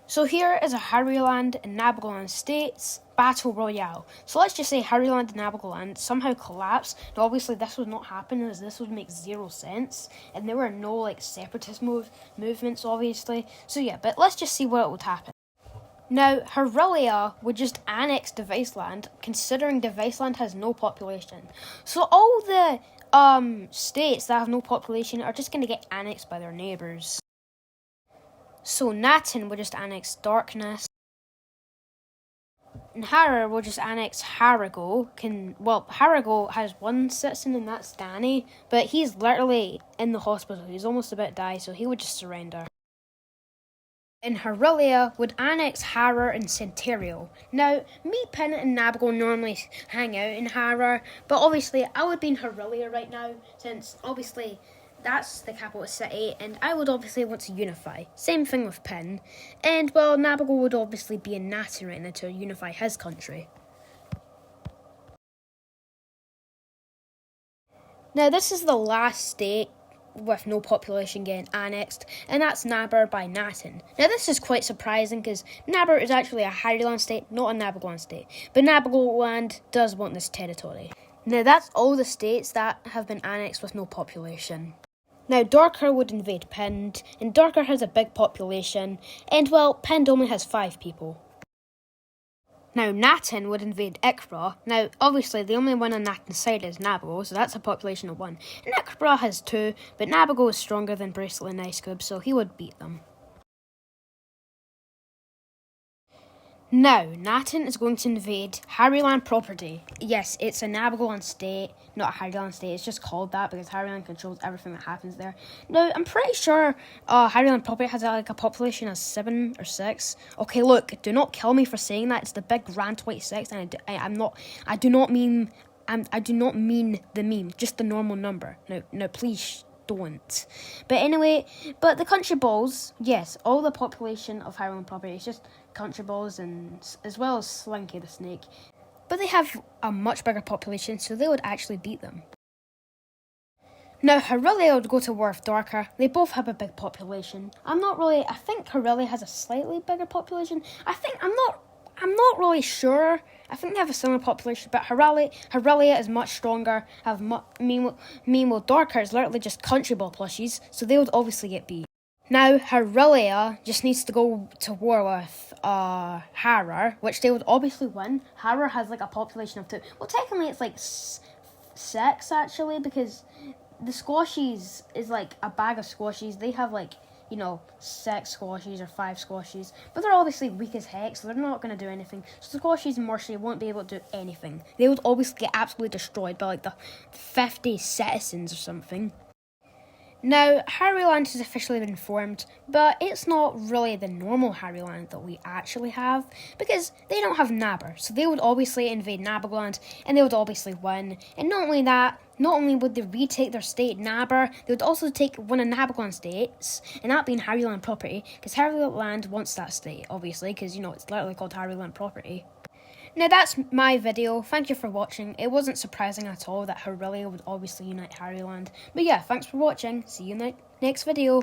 So here is a HarryLand and NabbagoLand states battle royale. So let's just say HarryLand and NabbagoLand somehow collapse. Now obviously this would not happen as this would make zero sense. And there were no separatist movements obviously. So yeah, but let's just see what would happen. Now, HarryLand would just annex Deviceland, considering Deviceland has no population. So all the states that have no population are just going to get annexed by their neighbours. So Natin would just annex Darkness. And Harrow will just annex Harrigo. Harrigo has one citizen and that's Danny, but he's literally in the hospital. He's almost about to die, so he would just surrender. And HarryLand would annex Harrow and Centennial. Now, me, Penn, and Nabbago normally hang out in Harrow, but obviously I would be in HarryLand right now, since obviously that's the capital city, and I would obviously want to unify. Same thing with Penn. And, well, Nabbago would obviously be in Natin right now to unify his country. Now, this is the last state with no population getting annexed, and that's Nabbar by Natin. Now, this is quite surprising because Nabbar is actually a HarryLand state, not a NabbagoLand state. But NabbagoLand does want this territory. Now, that's all the states that have been annexed with no population. Now, Dorker would invade Pind, and Dorker has a big population, and, well, Pind only has 5 people. Now, Natin would invade Ikra. Now, obviously, the only one on Natin's side is Nabbago, so that's a population of 1. And Ikra has 2, but Nabbago is stronger than Bracelet and Ice Cube, so he would beat them. Now, Natin is going to invade HarryLand property. Yes, it's a NabbagoLand state, not a HarryLand state. It's just called that because HarryLand controls everything that happens there. Now, I'm pretty sure HarryLand property has a population of 7 or 6. Okay, look, do not kill me for saying that. It's the big grand 26, and I do not mean the meme, just the normal number. No, please don't. But anyway, but the country balls, yes, all the population of HarryLand property is just country balls, and as well as Slinky the snake. But they have a much bigger population, so they would actually beat them. Now, HarryLand would go to war with Dorker. They both have a big population. I think HarryLand has a slightly bigger population. I'm not really sure. I think they have a similar population, but HarryLand is much stronger. Meanwhile, Dorker is literally just country ball plushies, so they would obviously get beat. Now, HarryLand just needs to go to war with Harrow, which they would obviously win. Harrow has a population of 2. Well, technically it's 6 actually, because the squashies is a bag of squashies. They have 6 squashies or 5 squashies, but they're obviously weak as heck, so they're not going to do anything. So the squashies and Marshy won't be able to do anything. They would obviously get absolutely destroyed by the 50 citizens or something. Now, HarryLand has officially been formed, but it's not really the normal HarryLand that we actually have, because they don't have Nabbar, so they would obviously invade NabbagoLand, and they would obviously win. And not only would they retake their state, Nabbar, they would also take one of NabbagoLand states, and that being HarryLand property, because HarryLand wants that state, obviously, because, it's literally called HarryLand property. Now, that's my video. Thank you for watching. It wasn't surprising at all that HarryLand would obviously unite HarryLand. But yeah, thanks for watching. See you in the next video.